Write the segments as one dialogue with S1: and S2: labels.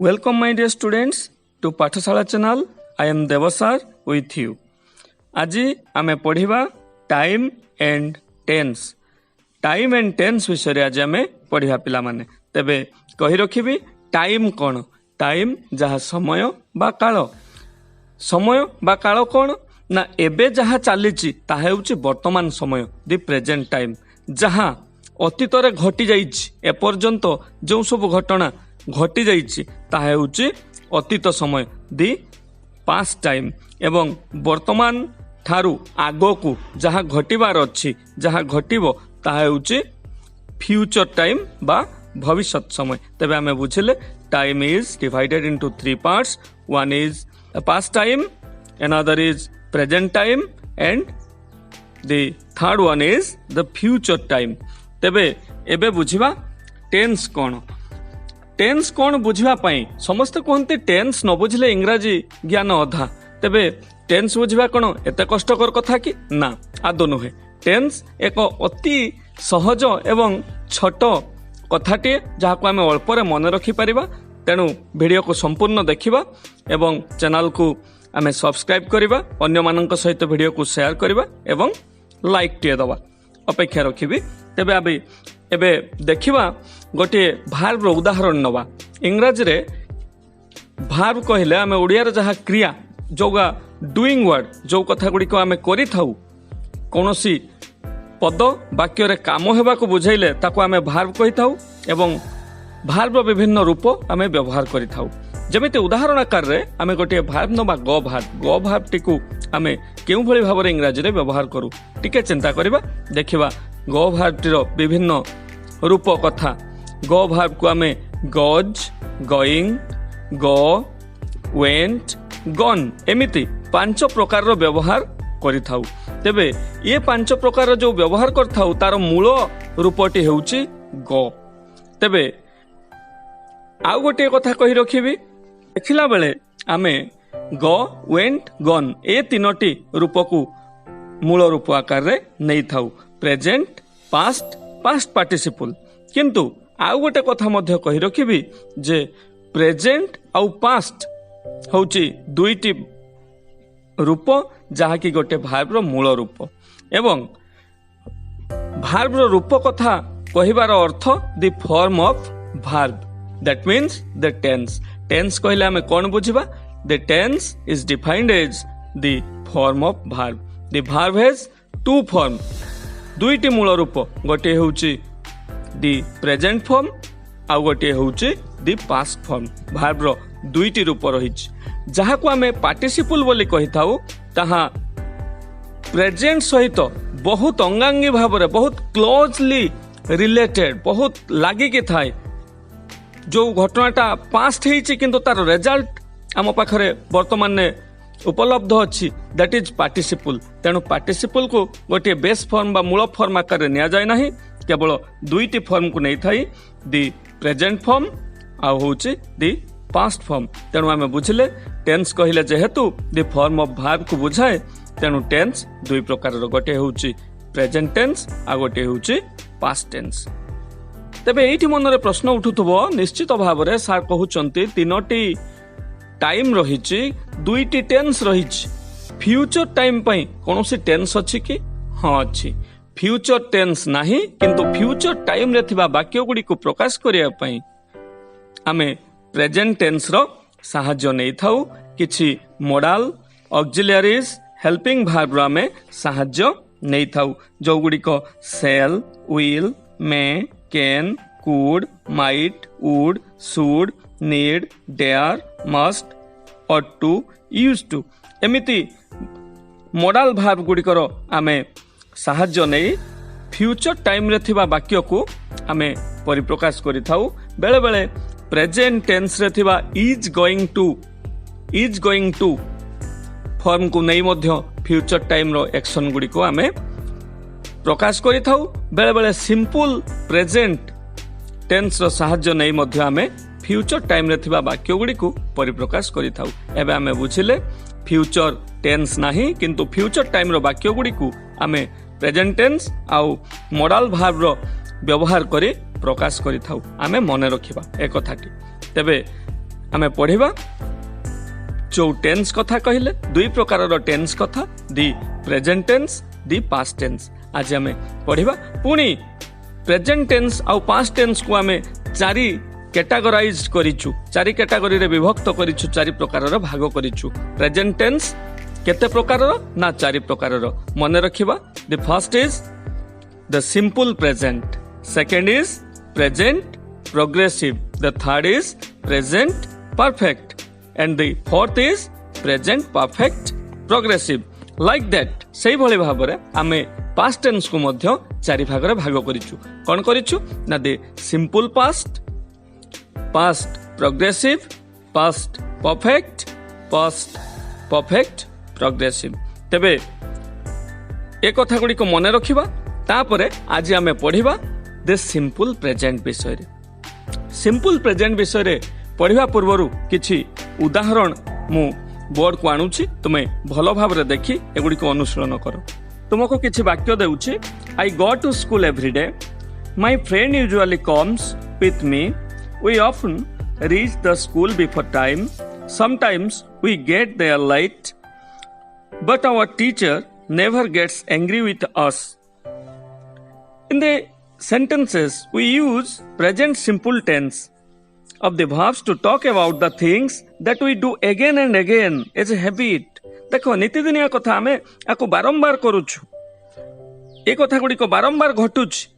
S1: Welcome my dear students to Pathshala channel. I am Devasar with you. आज आमे पढ़िबा time and tense. Time and tense विषय आज आमे पढ़िबा पिला माने. तबे कहि रखिबी टाइम कोन. टाइम जहा समय बा काल. समय बा काल कोन ना एबे जहा चलीची ताहा हेउची वर्तमान समय, दि प्रेजेंट टाइम. जहा अतीत रे घटी जाइछि एपर्यंत जो सब घटना घटी जाइछि ताहा हेउची अतीत समय, दि पास्ट टाइम. एवं वर्तमान ठारू आगोकू जहा घटिबार अछि, जहा घटिबो ताहा हेउची फ्यूचर टाइम बा भविष्यत समय. तबे आमे बुझिले time is divided into 3 parts. One is past time, another is present time and the third one is the future time. तबे एबे बुझिबा टेंस कोन. टेंस कोन बुझिबा पई समस्त कोनते टेंस न बुझले इंग्रजी ज्ञान अधा. तबे टेंस बुझिबा कोन एते कष्टकर कथा कि ना, आदो नुहे. टेंस एक अति सहज एवं छोट कथाटे जहाको आमे अल्परे मन रखि परिबा. तेणु वीडियो को संपूर्ण देखिबा एवं चैनल को आमे सब्सक्राइब करिबा, अन्य मानक सहित वीडियो को शेयर करिबा एवं लाइक टिए दबा अपेक्षा रखिबी. तेबे आबे एबे देखिबा गोटे भार्ब रो उदाहरण नबा. इंग्रजी रे भार्ब कहले आमे ओडिया रे जहा क्रिया जोगा डूइंग वर्ड जो कथा गुडी को आमे करि थाउ, कोनोसी पद वाक्य रे काम हेबा को बुझाइले ताको आमे भार्ब कहि थाउ एवं भार्ब रो विभिन्न रूप आमे व्यवहार करि थाउ. जमिते उदाहरण आकार रे आमे गोटे भार्ब नबा गो भार्ब. गो भार्ब टिकु आमे केउ भली भाबरे इंग्रजी रे व्यवहार करू टिके चिंता करिबा. देखिबा गो भार्ब टिरो विभिन्न रूप कथा. गो भार्ब को आमे गोज, गोइंग, गो, वेंट, गॉन एमिति 5 प्रकार रो व्यवहार करि थाउ. तेबे ये 5 प्रकार जो व्यवहार कर थाउ तार मूल रूपटी हेउची गो. तेबे आउ गोटे कथा कहि रखिबी. देखिला बेले आमे गो, वेंट, गॉन ए तीनोटी रूप को मूल रूप आकार रे नै थाउ. Present, past, past participle. किंतु आउ गोटे कथा मध्य कहि रखिबी जे प्रेजेंट आउ पास्ट होउची दुईटी रूप जहा कि गोटे भार्ब रो मूल रूप. एवं भार्ब रो रूप कथा कहिबार अर्थ the form of verb. That means the tense. Tense कहले हमें कौन बुझिबा. The tense is defined as the form of verb. The verb has 2 form, दुईटी मूल रूप. गोटे होउची द प्रेजेंट फॉर्म आ गोटे होउची द पास्ट फॉर्म. भार्ब रो दुईटी रूप रहिछ. जहा को हमें पार्टिसिपल बोली कहि थाउ ताहा प्रेजेंट सहित बहुत अंगांगी भाबरे, बहुत क्लोजली रिलेटेड, बहुत लागि के थाए. जो घटनाटा पास्ट हेछि किंतु तार रिजल्ट आम पाखरे वर्तमान ने उपलब्ध अछि, दैट इज पार्टिसिपल. तेणु पार्टिसिपल को गोटे बेस फॉर्म बा मूल फॉर्म आकार निया जाय नाही, केवल दुईटी फॉर्म को नै थाई, दी प्रेजेंट फॉर्म आ होछि दी पास्ट फॉर्म. तेणु आमे बुझिले टेंस कहिले जेहेतु दी फॉर्म ऑफ भार्ब को बुझाए, तेणु टेंस दुई प्रकार रो. गोटे होछि प्रेजेंट टेंस आ गोटे होछि पास्ट टेंस. तेबे एठी मनरे प्रश्न उठुथबो निश्चित भाबरे सार कहउचंती तीनोटी टाइम रहिछि, दुईटी टेंस रहिछि. फ्यूचर टाइम पई कोनोसी टेंस अछि कि? हां अछि. फ्यूचर टेंस नाही, किंतु फ्यूचर टाइम रे थिबा वाक्य गुडी को प्रकाश करिया पई आमे प्रेजेंट टेंस रो सहाय्य नै थाउ. किछि मोडाल, ऑक्सिलियरीज, हेल्पिंग भार्ब रो आमे सहाय्य नै थाउ. जो गुडी को shall, will, may, can, could, might, would, should, need, dare, must, ought to, used to एमिति मोडाल भार्ब गुड़िकर आमे सहाय्य नहीं फ्यूचर टाइम रे थिबा वाक्य को आमे परिप्रकाश करि थाउ. बेले बेले प्रेजेंट टेंस रे थिबा इज गोइंग टू फॉर्म को नहीं मध्य फ्यूचर टाइम रो एक्शन गुडी को आमे प्रकाश करि थाउ. बेले बेले सिंपल प्रेजेंट टेंस रो सहाय्य नहीं मध्य आमे फ्यूचर टाइम रे थिबा वाक्य गुडी को परिप्रकाश करि थाउ. एबे आमे बुझिले फ्यूचर टेंस नाही, किंतु फ्यूचर टाइम रो वाक्य गुडी को आमे प्रेजेंट टेंस आउ मोडाल भार्ब रो व्यवहार करी प्रकाश करि थाउ. आमे मने रखिबा ए कथाटी. तेबे आमे पढ़िबा जो टेंस कथा कहले दुई प्रकार टेंस कथा the present tense the past tense. आज आमे पढ़िबा पुणी प्रेजेंट टेंस आउ पास्ट टेंस को आमे चारि कैटेगराइज करिछु, चारि कैटेगरी रे विभक्त करिछु, चारि प्रकार भाग करिछु। प्रेजेंट टेंस केते प्रकार ना चारि प्रकार मन रखिबा। The first is the simple present, second is present progressive, the third is present perfect and the fourth is present perfect progressive. Like that सेही भली भाबरे आमे पास्ट टेंस को मध्य चारि भाग रे भाग करिछु। कोन करिछु ना the simple past, past progressive, past perfect, past perfect progressive. तेबे ए कथा गुडी को मने रखिबा। तापरे आज आमे पढ़िबा द सिंपल प्रेजेंट विषय रे। सिंपल प्रेजेंट विषय रे पढ़िबा पूर्वरु किछि उदाहरण मु बोर्ड को आणुछि, तुमे भलो भाव रे देखि एगुडी को अनुसरण करो। तुमको किछि वाक्य देउछि। I go to school every day, my friend usually comes with me, we often reach the school before time, sometimes we get there late, but our teacher never gets angry with us. In the sentences we use present simple tense of the verbs to talk about the things that we do again and again as a habit. देखो नितिदिनिया कथा आमे आको बारंबार करूछु, ए कथा गुडी को बारंबार घटुछि।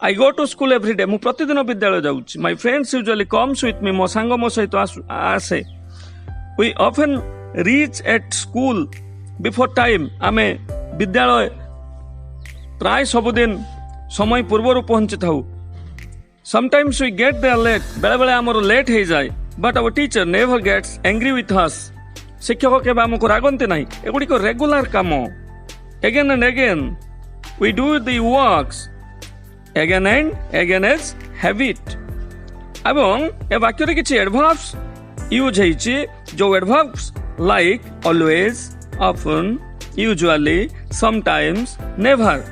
S1: I go to school every day, मु प्रतिदिन विद्यालय जाउछि। My friends usually comes with me, मो सांग मो सहित आसे। We often reach at school before time, आमे विद्यालय प्राय सबुदिन समय पूर्वरु पहुंची थाउ। Sometimes we get there late, बेले बेले हमर लेट हे जाय, but our teacher never gets angry with us. शिक्षक के हमको रागंती नाही, एगुडी को रेगुलर काम। Again and again we do the works again and again as habit। एवं ए वाक्य रे किछि एडवर्ब्स यूज हेछि, जो adverbs like always, often, usually, sometimes, never,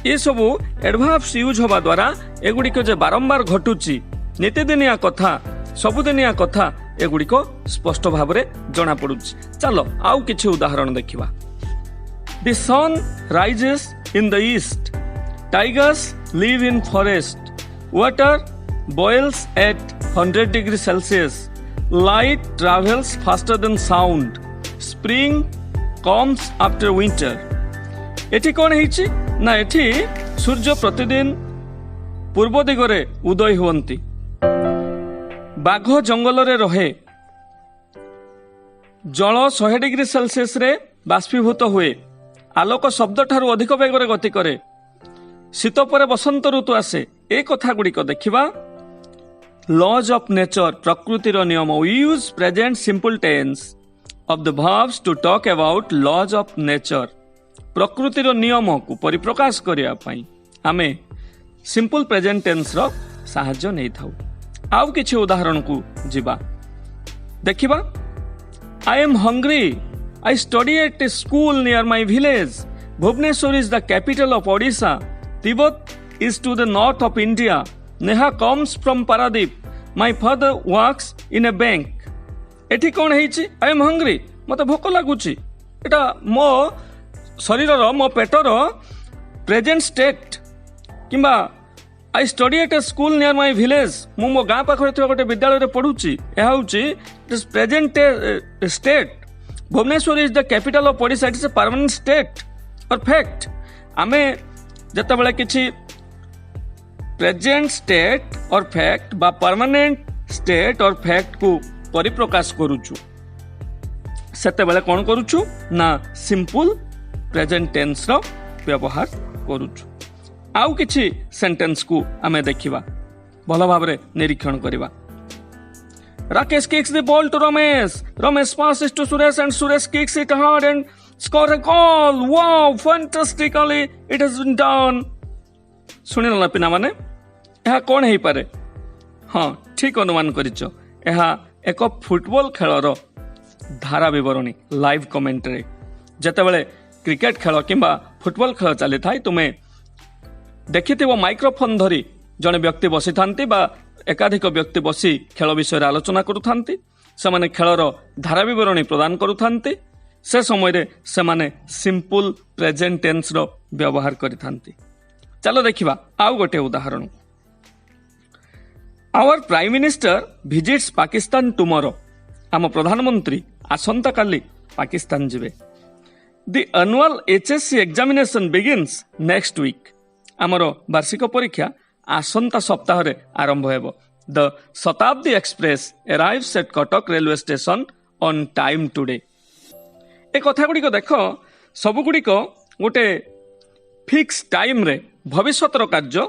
S1: ये सब एडवर्ब्स यूज होबा द्वारा एगुडी को जे बारंबार घटुछि नितिदिनिया कथा, सबुदिनिया कथा, एगुडी को स्पष्ट भाव रे जणा पडुछि। चलो आउ किछि उदाहरण देखिबा। The sun rises in the east, tigers live in forest, water boils at 100 degrees Celsius, light travels faster than sound, spring comes after winter। एठी कोन हेछि ना, एठी सूर्य प्रतिदिन पूर्व दिगरे उदय हुअंती, बाघ जंगल रे रहे, जल 100 डिग्री सेल्सियस रे बाष्पीभूत हुए, आलोक शब्द ठारू अधिक बेगरे गति करे, शीत पर बसंत ऋतु आसे। ए कथा गुडी को देखिबा। लॉज ऑफ नेचर, प्रकृतिर नियम। We use present simple tense of the verbs to talk about laws of nature. प्रकृतिर नियम को परिप्रकाश करिया पई आमे सिंपल प्रेजेंट टेंस रो सहाय्य नै थाउ। आउ किछि उदाहरण को जिबा देखिबा। I am hungry, I study at a school near my village, Bhubaneswar is the capital of Odisha, Tibet is to the north of India, Neha comes from Paradip, my father works in a bank। एठी कोन हेछि? आई am hungry, मते भोक लागुछि। एटा मो शरीरर मो पेटर present state किंबा I study at a school near my village, मु मो गां पाखरे थिबा गोटे विद्यालय रे पढुछि। एहा होछि present state. Bhubaneswar is the capital of Odisha, it is a permanent state or fact. आमे जतबेले किछि प्रेजेंट स्टेट और फैक्ट बा परमानेंट स्टेट और फैक्ट को परिप्रकाश करूछु, सेतेबेले कोन करूछु ना सिंपल प्रेजेंट टेंस रो व्यवहार करूछु। आउ किछि सेंटेंस को आमे देखिबा, भलो भाबरे निरीक्षण करिबा। Rakesh kicks the ball to Ramesh, Ramesh passes to Suresh and Suresh kicks it hard and score a goal। Wow, fantastically it has been done। सुनिला पिना माने एहा कोन हेई पारे? हां ठीक अनुमान करिचो, एहा एक फुटबॉल खेलर धारा विवरणी, लाइव कमेंटरी। जेतेबेले क्रिकेट खेल किंबा फुटबॉल खेल चली थाई, तुमे देखिथिबो माइक्रोफोन धरी जने व्यक्ति बसी थांती बा एकाधिक व्यक्ति बसी खेल विषय आलोचना करुथांती सेमाने खेलर धारा विवरणी प्रदान करुथांती से समय रे सेमाने सिंपल प्रेजेंट टेंस रो व्यवहार करिथांती। चलो देखिबा आउ गोटे उदाहरण। Our prime minister visits Pakistan tomorrow. आम प्रधानमंत्री आसंता काली Pakistan जिवे। The annual HSC examination begins next week. आमर वार्षिक परीक्षा आसंता सप्ताह रे आरंभ हेबो। The Shatabdi Express arrives at Cuttack railway station on time today. ए कथा गुड़िक देख सबुगुड़िक गोटे फिक्स टाइम रे भविष्यतर कार्य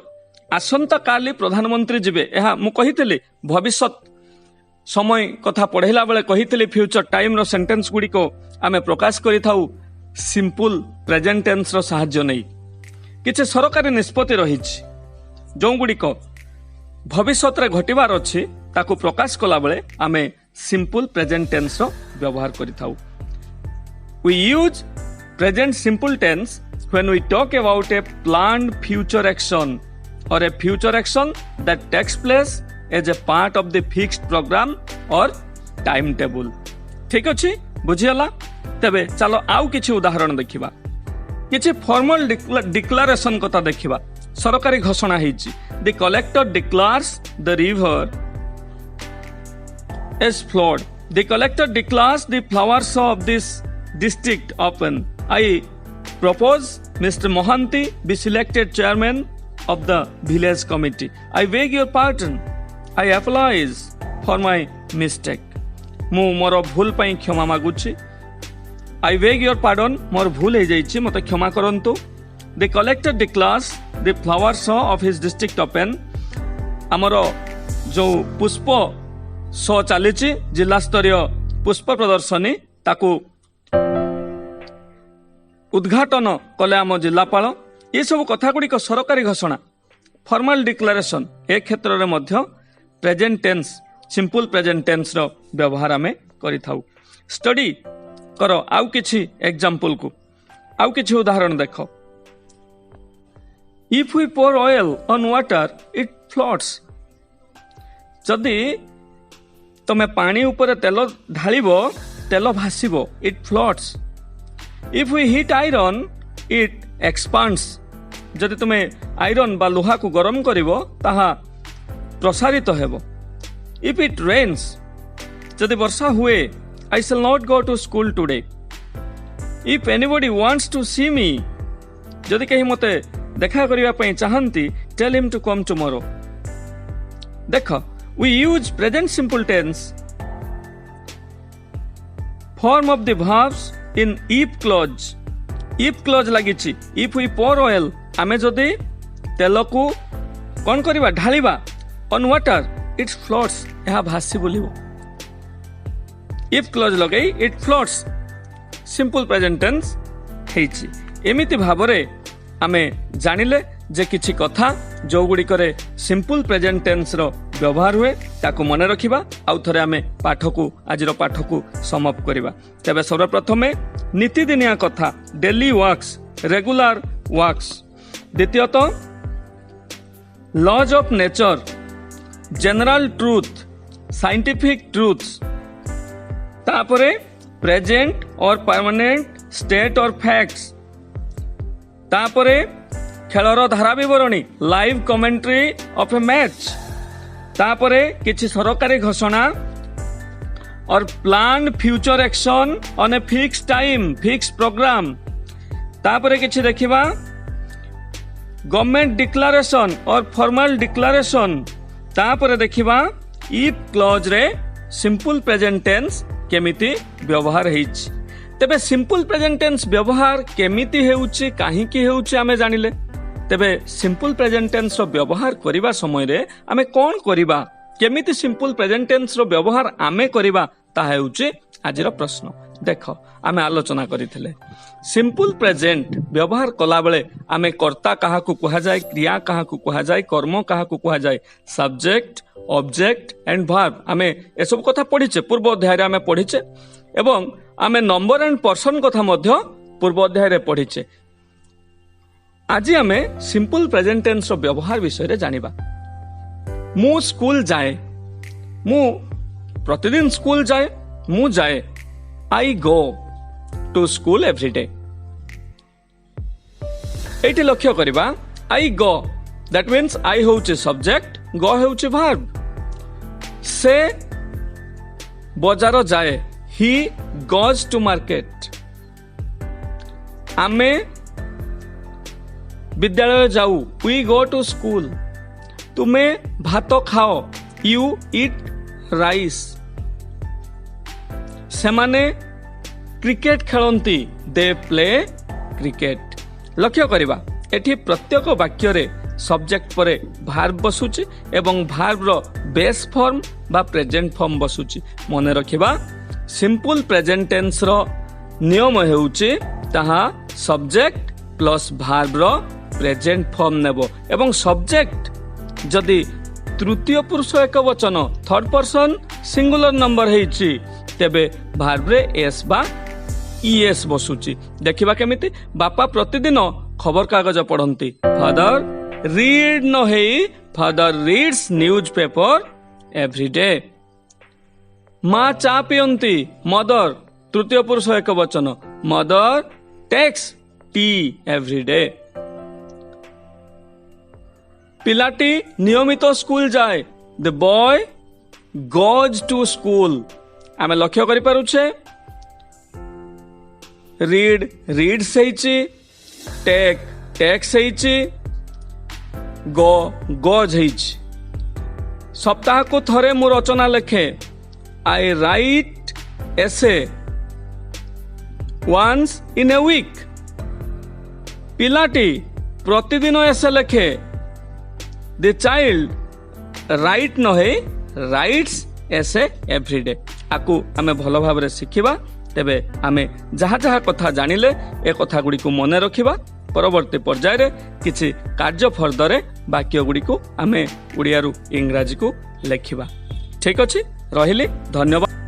S1: आसंता काली प्रधानमंत्री जिवे। यह मु कहितली भविष्य समय कथा पढ़ेला बेले कहितली फ्यूचर टाइम रो सेंटेंस गुड़िक आमे प्रकाश करि थाउ सिंपल प्रेजेंट टेंस रो सहाय्य नै। किछि सरकारी निष्पत्ति रहिछि जो गुड़िक भविष्य रे घटिबार अछि ताकू प्रकाश कला बेले आमे सिंपल प्रेजेंट टेंस रो व्यवहार करि थाउ। We use present simple tense when we talk about a planned future action or a future action that takes place as a part of the fixed program or timetable. ठीक अछि बुझियला। तबे चलो आउ किछि उदाहरण देखिबा। किछि फॉर्मल डिक्लेरेशन कथा देखिबा। सरकारी घोषणा हेछि। The collector declares the river as flood. The collector declares the flowers of this district open. I propose Mr. Mohanty be selected chairman of the village committee. I beg your pardon. I apologize for my mistake. मु मोर भूल पई क्षमा मागुछि। I beg your pardon. मोर भूल हे जाइछि मते क्षमा करंतु। The collector declares the flowers of his district open. हमरो जो पुष्प शो चलीछि जिला स्तरीय पुष्प प्रदर्शनी ताकू उद्घाटन कले आम जिलापाल। ये सब कथा गुड़िक सरकारी घोषणा फॉर्मल डिक्लेरेशन ए क्षेत्र में मध्य present tense simple present tense रो व्यवहार आमे करि थाउ। स्टडी करो आउ किछि एग्जांपल को आउ किछि उदाहरण देखो। If we pour oil on water it floats. जदि तमे पानी ऊपर तेल ढालिबो तेल भासिबो it floats. If we heat iron, it expands. जदि तुमे आयरन बा लोहा को गरम करिवो ताहा प्रसारित हेबो। If it rains, जदि वर्षा हुए I shall not go to school today. If anybody wants to see me, जदि कहीं मते देखा करिवा पई चाहंती tell him to come tomorrow. देखो we use present simple tense form of the verbs in if clause. if clause लागिछि। if we pour oil आमे जदि तेल को कोन करिबा ढालिबा on water it floats एहा भासी बोलिबो। if clause लगै it floats simple present tense हेछि। एमिति भाबरे आमे जानिले जे किछि कथा जो गुडी करे सिंपल प्रेजेंट टेंस रो व्यवहार हुए ताकू मने रखिबा। आउ थरे आमे पाठ को आजिरो पाठ को समाप्त करिबा। तबे सर्वप्रथमे नीतिदिनिया कथा डेली वर्क्स रेगुलर वर्क्स। द्वितीयत laws of nature general truth scientific truths. तापरे present or permanent state or facts. तापरे खेलर धारा विवरणी live commentary of a match. तापरे किछि सरकारी घोषणा और plan future action on a fix time fix program. तापरे किछि देखिबा government declaration or formal declaration. तापरे देखिबा इफ क्लॉज रे सिंपल प्रेजेंट टेंस केमिति व्यवहार हेछि। तेबे सिंपल प्रेजेंट टेंस व्यवहार केमिति हेउछि काहेकि हेउछि आमे जानिले। तेबे सिंपल प्रेजेंट टेंस रो व्यवहार करिबा समय रे आमे कोन करिबा केमिति सिंपल प्रेजेंट टेंस रो व्यवहार आमे करिबा ता हेउछि आजिर प्रश्न। देखो आमे आलोचना करिथिले सिंपल प्रेजेंट व्यवहार कला बेले आमे कर्ता काहा को कहा जाय क्रिया काहा को कहा जाय कर्म काहा को कहा जाय सब्जेक्ट ऑब्जेक्ट एंड वर्ब। आमे ए सब कथा पढिचे पूर्व अध्याय रे आमे पढिचे एवं आमे नंबर एंड पर्सन कथा मध्य पूर्व अध्याय रे पढिचे। आज आमे सिंपल प्रेजेंट टेंस रो व्यवहार विषय रे जानिबा। मु स्कूल जाए, मु प्रतिदिन स्कूल जाए, मु जाए। I go to school every day. एटी लक्ष्य करिबा आई गो दैट मीन्स आई होउची सब्जेक्ट, गो होउची वर्ब। से बजार जाए, ही गोज टू मार्केट। आमे विद्यालय जाऊ, वी गो टू स्कूल। तुमे भात खाओ, यू इट राइस। सेमाने क्रिकेट खेलती, दे प्ले क्रिकेट। लक्ष्य करिबा एठी प्रत्येक वाक्य रे सब्जेक्ट परे भार्ब बसुची एवं भार्ब रो बेस फॉर्म बा प्रेजेंट फॉर्म बसुची। मने रखिबा सिंपल प्रेजेंट टेंस रो नियम हेउची ताहा सब्जेक्ट प्लस भार्ब रो प्रेजेंट फॉर्म नेबो एवं सब्जेक्ट जदि तृतीय पुरुष एक वचन थर्ड पर्सन सिंगुलर नंबर हेइची तेबे भार्ब रे एस बा ईएस बसुची। देखिबा केमिति बापा प्रतिदिन खबर कागज पढ़ंती, फादर रीड न हेई father reads newspaper every day. माँ चा पियंती, मदर तृतीय पुरुष एक वचन, mother takes tea every day. पिलाटी नियमित स्कूल जाए, the boy goes to school. आमे लक्ष्य करि पारुछे रीड रीड्स हेइची, टेक टेक्स हेइची, गो गोज हेइची। सप्ताह को थरे मु रचना लेखे, I write essay once in a week. पिलाटी प्रतिदिन एसे लेखे, द चाइल्ड राइट न हे राइट्स एसे एवरी डे। आकु आमे भलो भाबरे शिखिबा, तेबे आमे जहा जहा कथा जानिले ए कथा गुडी को मने रखिबा। परवर्ती पर्याय रे किछि कार्य फर्दरे वाक्य गुडी को आमे उड़िया रु इंग्राजी को लेखिबा। ठीक अछि, रहिली, धन्यवाद।